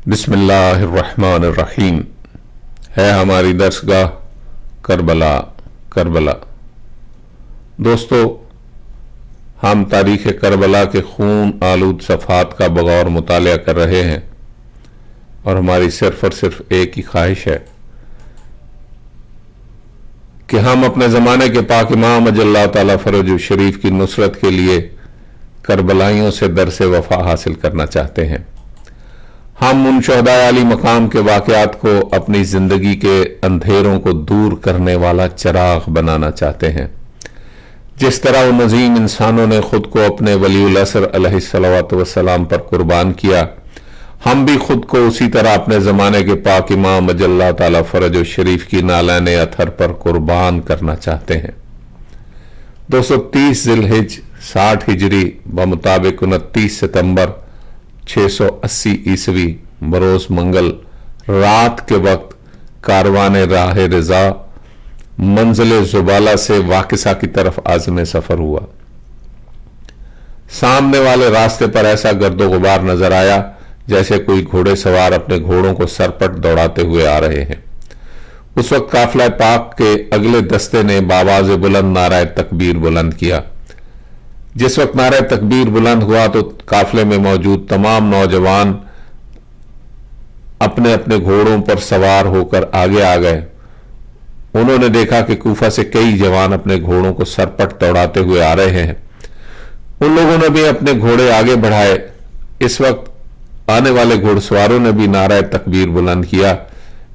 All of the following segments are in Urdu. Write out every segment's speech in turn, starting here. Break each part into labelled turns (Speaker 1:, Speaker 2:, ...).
Speaker 1: بسم اللہ الرحمن الرحیم۔ ہے ہماری درسگاہ کربلا کربلا۔ دوستو، ہم تاریخ کربلا کے خون آلود صفحات کا بغور مطالعہ کر رہے ہیں، اور ہماری صرف اور صرف ایک ہی خواہش ہے کہ ہم اپنے زمانے کے پاک امام اجل اللہ تعالی فرجہ شریف کی نصرت کے لیے کربلائیوں سے درس وفا حاصل کرنا چاہتے ہیں۔ ہم ان شہداء عالی مقام کے واقعات کو اپنی زندگی کے اندھیروں کو دور کرنے والا چراغ بنانا چاہتے ہیں۔ جس طرح ان عظیم انسانوں نے خود کو اپنے ولی العصر علیہ الصلوۃ والسلام پر قربان کیا، ہم بھی خود کو اسی طرح اپنے زمانے کے پاک امام اجل اللہ تعالی فرجہ شریف کی نالین اطہر پر قربان کرنا چاہتے ہیں۔ 230 ذی الحجہ 60 ہجری بمطابق 29 ستمبر 680 عیسوی بروز منگل رات کے وقت کاروان راہ رضا منزل زبالہ سے واقصہ کی طرف عازم سفر ہوا۔ سامنے والے راستے پر ایسا گرد و غبار نظر آیا جیسے کوئی گھوڑے سوار اپنے گھوڑوں کو سرپٹ دوڑاتے ہوئے آ رہے ہیں۔ اس وقت قافلہ پاک کے اگلے دستے نے بآواز بلند نعرہ تکبیر بلند کیا۔ جس وقت نعرہ تکبیر بلند ہوا تو قافلے میں موجود تمام نوجوان اپنے اپنے گھوڑوں پر سوار ہو کر آگے آ گئے۔ انہوں نے دیکھا کہ کوفہ سے کئی جوان اپنے گھوڑوں کو سرپٹ دوڑاتے ہوئے آ رہے ہیں۔ ان لوگوں نے بھی اپنے گھوڑے آگے بڑھائے۔ اس وقت آنے والے گھوڑ سواروں نے بھی نعرہ تکبیر بلند کیا،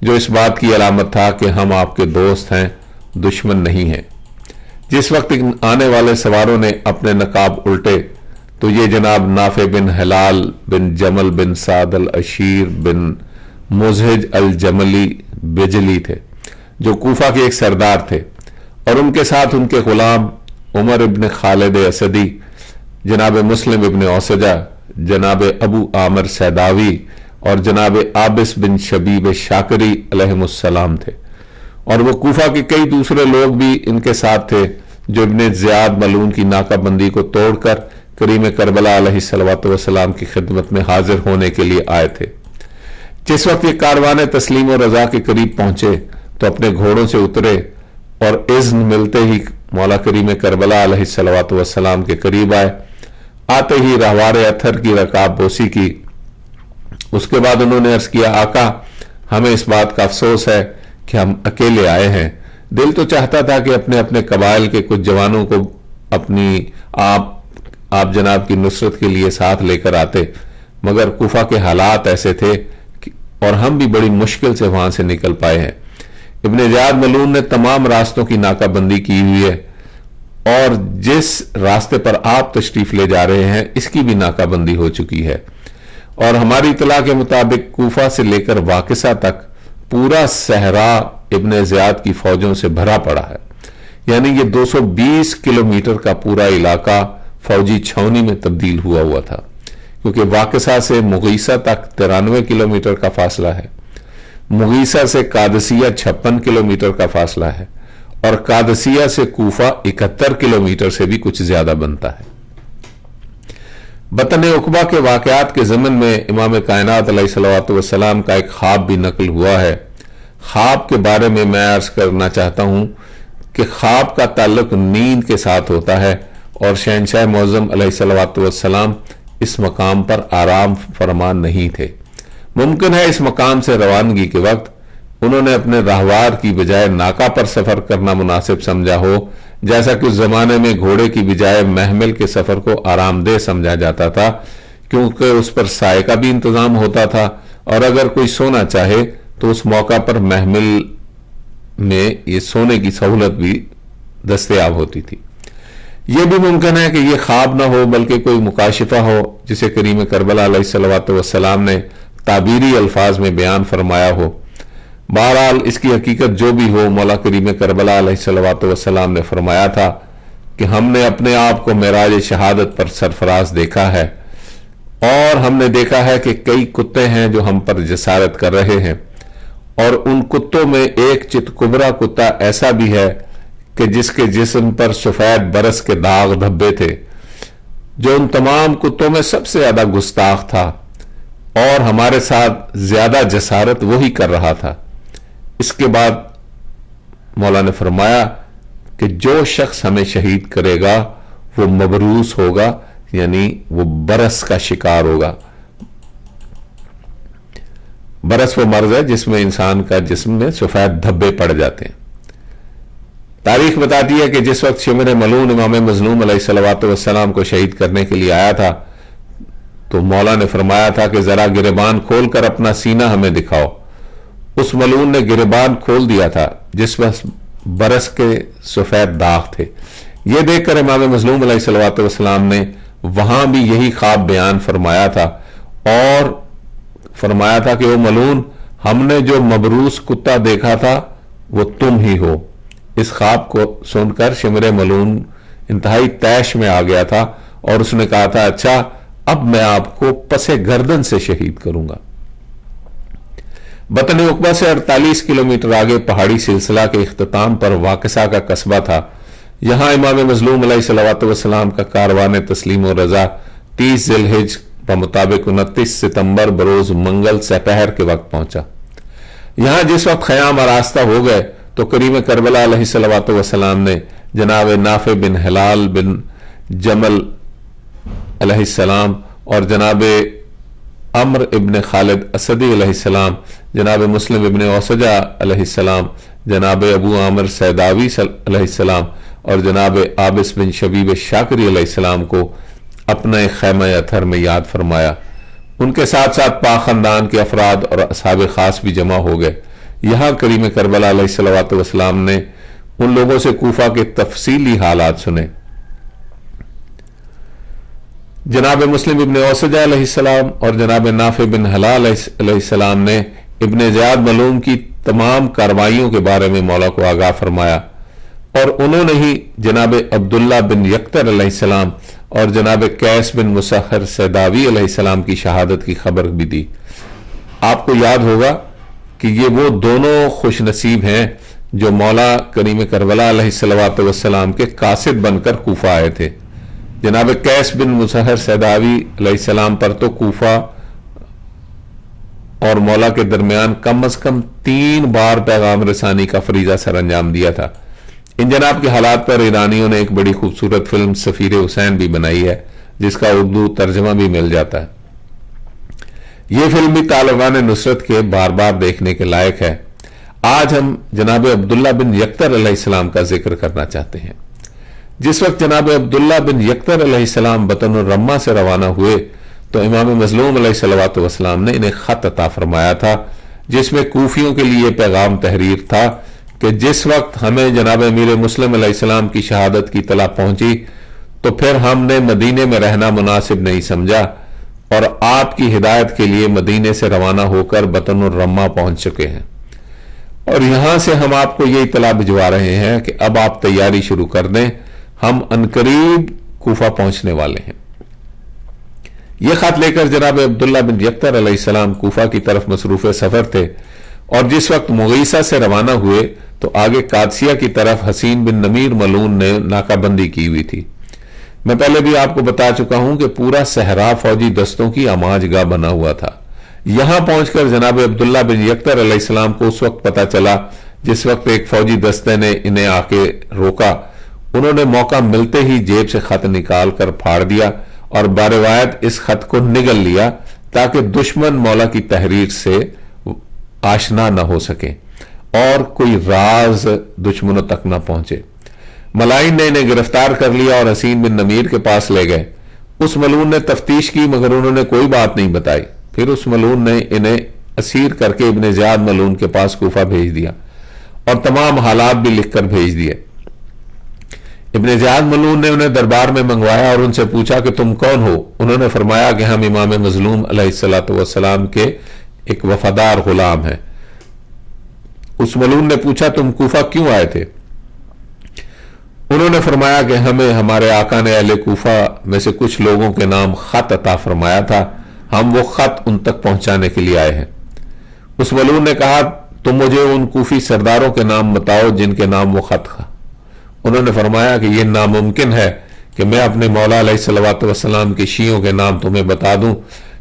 Speaker 1: جو اس بات کی علامت تھا کہ ہم آپ کے دوست ہیں، دشمن نہیں ہیں۔ جس وقت آنے والے سواروں نے اپنے نقاب الٹے تو یہ جناب نافع بن ہلال بن جمل بن سعد العشیر بن مزہج الجملی بجلی تھے، جو کوفہ کے ایک سردار تھے، اور ان کے ساتھ ان کے غلام عمر ابن خالد اسدی، جناب مسلم ابن اوسجہ، جناب ابو عامر سیداوی اور جناب عابس بن شبیب شاکری علیہم السلام تھے، اور وہ کوفہ کے کئی دوسرے لوگ بھی ان کے ساتھ تھے جو ابن زیاد ملعون کی ناکہ بندی کو توڑ کر کریم کربلا علیہ الصلوۃ والسلام کی خدمت میں حاضر ہونے کے لیے آئے تھے۔ جس وقت یہ کاروان تسلیم و رضا کے قریب پہنچے تو اپنے گھوڑوں سے اترے، اور اذن ملتے ہی مولا کریم کربلا علیہ الصلوۃ والسلام کے قریب آئے۔ آتے ہی راہوار اطہر کی رکاب بوسی کی۔ اس کے بعد انہوں نے عرض کیا، آقا، ہمیں اس بات کا افسوس ہے کہ ہم اکیلے آئے ہیں۔ دل تو چاہتا تھا کہ اپنے اپنے قبائل کے کچھ جوانوں کو اپنی آپ جناب کی نصرت کے لیے ساتھ لے کر آتے، مگر کوفہ کے حالات ایسے تھے اور ہم بھی بڑی مشکل سے وہاں سے نکل پائے ہیں۔ ابن زیاد ملعون نے تمام راستوں کی ناکہ بندی کی ہوئی ہے، اور جس راستے پر آپ تشریف لے جا رہے ہیں اس کی بھی ناکہ بندی ہو چکی ہے، اور ہماری اطلاع کے مطابق کوفہ سے لے کر واقصہ تک پورا صحرا ابن زیاد کی فوجوں سے بھرا پڑا ہے۔ یعنی یہ 220 کلومیٹر کا پورا علاقہ فوجی چھاؤنی میں تبدیل ہوا تھا، کیونکہ واقصہ سے مغیثہ تک 93 کلومیٹر کا فاصلہ ہے، مغیثہ سے قادسیہ 56 کلومیٹر کا فاصلہ ہے، اور قادسیہ سے کوفہ 71 کلومیٹر سے بھی کچھ زیادہ بنتا ہے۔ بطن عقبہ کے واقعات کے ضمن میں امام کائنات علیہ الصلوۃ والسلام کا ایک خواب بھی نقل ہوا ہے۔ خواب کے بارے میں عرض کرنا چاہتا ہوں کہ خواب کا تعلق نیند کے ساتھ ہوتا ہے، اور شہنشاہ معظم علیہ الصلوۃ والسلام اس مقام پر آرام فرمان نہیں تھے۔ ممکن ہے اس مقام سے روانگی کے وقت انہوں نے اپنے راہوار کی بجائے ناکہ پر سفر کرنا مناسب سمجھا ہو، جیسا کہ اس زمانے میں گھوڑے کی بجائے محمل کے سفر کو آرام دہ سمجھا جاتا تھا، کیونکہ اس پر سائے کا بھی انتظام ہوتا تھا، اور اگر کوئی سونا چاہے تو اس موقع پر محمل میں یہ سونے کی سہولت بھی دستیاب ہوتی تھی۔ یہ بھی ممکن ہے کہ یہ خواب نہ ہو بلکہ کوئی مکاشفہ ہو جسے کریم کربلا علیہ الصلوۃ والسلام نے تعبیری الفاظ میں بیان فرمایا ہو۔ بہرحال اس کی حقیقت جو بھی ہو، مولا کریم کربلا علیہ الصلوۃ والسلام نے فرمایا تھا کہ ہم نے اپنے آپ کو معراج شہادت پر سرفراز دیکھا ہے، اور ہم نے دیکھا ہے کہ کئی کتے ہیں جو ہم پر جسارت کر رہے ہیں، اور ان کتوں میں ایک چت کبرا کتا ایسا بھی ہے کہ جس کے جسم پر سفید برس کے داغ دھبے تھے، جو ان تمام کتوں میں سب سے زیادہ گستاخ تھا، اور ہمارے ساتھ زیادہ جسارت وہی کر رہا تھا۔ اس کے بعد مولا نے فرمایا کہ جو شخص ہمیں شہید کرے گا وہ مبروس ہوگا، یعنی وہ برس کا شکار ہوگا۔ برس وہ مرض ہے جس میں انسان کا جسم میں سفید دھبے پڑ جاتے ہیں۔ تاریخ بتاتی ہے کہ جس وقت شمر ملعون امام مظلوم علیہ الصلوۃ والسلام کو شہید کرنے کے لیے آیا تھا تو مولا نے فرمایا تھا کہ ذرا گریبان کھول کر اپنا سینہ ہمیں دکھاؤ۔ اس ملعون نے گریبان کھول دیا تھا جس میں برس کے سفید داغ تھے۔ یہ دیکھ کر امام مظلوم علیہ الصلوۃ والسلام نے وہاں بھی یہی خواب بیان فرمایا تھا اور فرمایا تھا کہ وہ ملعون، ہم نے جو مبروس کتا دیکھا تھا وہ تم ہی ہو۔ اس خواب کو سن کر شمر ملعون انتہائی طیش میں آ گیا تھا اور اس نے کہا تھا اچھا اب میں آپ کو پس گردن سے شہید کروں گا۔ بطن عقبہ سے 48 کلومیٹر آگے پہاڑی سلسلہ کے اختتام پر واقسہ کا قصبہ تھا۔ یہاں امام مظلوم علیہ الصلوۃ والسلام کا کاروان تسلیم و رضا 30 ذی الحجہ بمطابق 29 ستمبر بروز منگل سپہر کے وقت پہنچا۔ یہاں جس وقت خیام آراستہ ہو گئے تو کریم کربلا علیہ الصلوۃ والسلام نے جناب نافع بن ہلال بن جمل علیہ السلام اور جناب عمر ابن خالد اسدی علیہ السلام، جناب مسلم ابن اوسجہ علیہ السلام، جناب ابو عامر سیداوی علیہ السلام اور جناب عابس بن شبیب شاکری علیہ السلام کو اپنا ایک خیمہ اطہر میں یاد فرمایا۔ ان کے ساتھ ساتھ پاک خاندان کے افراد اور اصحاب خاص بھی جمع ہو گئے۔ یہاں کریم کربلا علیہ الصلوۃ والسلام نے ان لوگوں سے کوفہ کے تفصیلی حالات سنے۔ جناب مسلم ابن اوسجہ علیہ السلام اور جناب نافع بن ہلال علیہ السلام نے ابن زیاد ملعون کی تمام کاروائیوں کے بارے میں مولا کو آگاہ فرمایا اور انہوں نے ہی جناب عبداللہ بن یکتر علیہ السلام اور جناب قیس بن مسخر سیداوی علیہ السلام کی شہادت کی خبر بھی دی۔ آپ کو یاد ہوگا کہ یہ وہ دونوں خوش نصیب ہیں جو مولا کریم کربلا علیہ الصلوۃ والسلام کے قاصد بن کر کوفہ آئے تھے۔ جناب قیس بن مسخر سیداوی علیہ السلام پر تو کوفہ اور مولا کے درمیان کم از کم 3 بار پیغام رسانی کا فریضہ سر انجام دیا تھا۔ ان جناب کے حالات پر ایرانیوں نے ایک بڑی خوبصورت فلم سفیر حسین بھی بنائی ہے جس کا اردو ترجمہ بھی مل جاتا ہے۔ یہ فلم بھی طالبان نصرت کے بار بار دیکھنے کے لائق ہے۔ آج ہم جناب عبداللہ بن یکتر علیہ السلام کا ذکر کرنا چاہتے ہیں۔ جس وقت جناب عبداللہ بن یکتر علیہ السلام بطن الرمہ سے روانہ ہوئے تو امام مظلوم علیہ الصلوۃ والسلام نے انہیں خط عطا فرمایا تھا جس میں کوفیوں کے لیے پیغام تحریر تھا کہ جس وقت ہمیں جناب امیر مسلم علیہ السلام کی شہادت کی اطلاع پہنچی تو پھر ہم نے مدینے میں رہنا مناسب نہیں سمجھا اور آپ کی ہدایت کے لیے مدینے سے روانہ ہو کر بطن الرمہ پہنچ چکے ہیں اور یہاں سے ہم آپ کو یہ اطلاع بھجوا رہے ہیں کہ اب آپ تیاری شروع کر دیں، ہم عنقریب کوفہ پہنچنے والے ہیں۔ یہ خط لے کر جناب عبداللہ بن یکتر علیہ السلام کوفہ کی طرف مصروف سفر تھے اور جس وقت مغیثہ سے روانہ ہوئے تو آگے قادسیہ کی طرف حسین بن نمیر ملعون نے ناکہ بندی کی ہوئی تھی۔ میں پہلے بھی آپ کو بتا چکا ہوں کہ پورا صحرا فوجی دستوں کی آماج گاہ بنا ہوا تھا۔ یہاں پہنچ کر جناب عبداللہ بن یکتر علیہ السلام کو اس وقت پتا چلا جس وقت ایک فوجی دستے نے انہیں آ کے روکا۔ انہوں نے موقع ملتے ہی جیب سے خط نکال کر پھاڑ دیا اور باروایت اس خط کو نگل لیا تاکہ دشمن مولا کی تحریر سے آشنا نہ ہو سکے اور کوئی راز دشمنوں تک نہ پہنچے۔ ملائن نے انہیں گرفتار کر لیا اور حسین بن نمیر کے پاس لے گئے۔ اس ملعون نے تفتیش کی مگر انہوں نے کوئی بات نہیں بتائی۔ پھر اس ملعون نے انہیں اسیر کر کے ابن زیاد ملعون کے پاس کوفہ بھیج دیا اور تمام حالات بھی لکھ کر بھیج دیے۔ ابن زیاد ملعون نے انہیں دربار میں منگوایا اور ان سے پوچھا کہ تم کون ہو؟ انہوں نے فرمایا کہ ہم امام مظلوم علیہ الصلوۃ والسلام کے ایک وفادار غلام ہیں۔ اس ملعون نے پوچھا تم کوفہ کیوں آئے تھے؟ انہوں نے فرمایا کہ ہمیں ہمارے آقا نے اہل کوفہ میں سے کچھ لوگوں کے نام خط عطا فرمایا تھا، ہم وہ خط ان تک پہنچانے کے لیے آئے ہیں۔ اس ملعون نے کہا تم مجھے ان کوفی سرداروں کے نام بتاؤ جن کے نام وہ خط تھا۔ انہوں نے فرمایا کہ یہ ناممکن ہے کہ میں اپنے مولا علیہ الصلوۃ والسلام کے شیعوں کے نام تمہیں بتا دوں،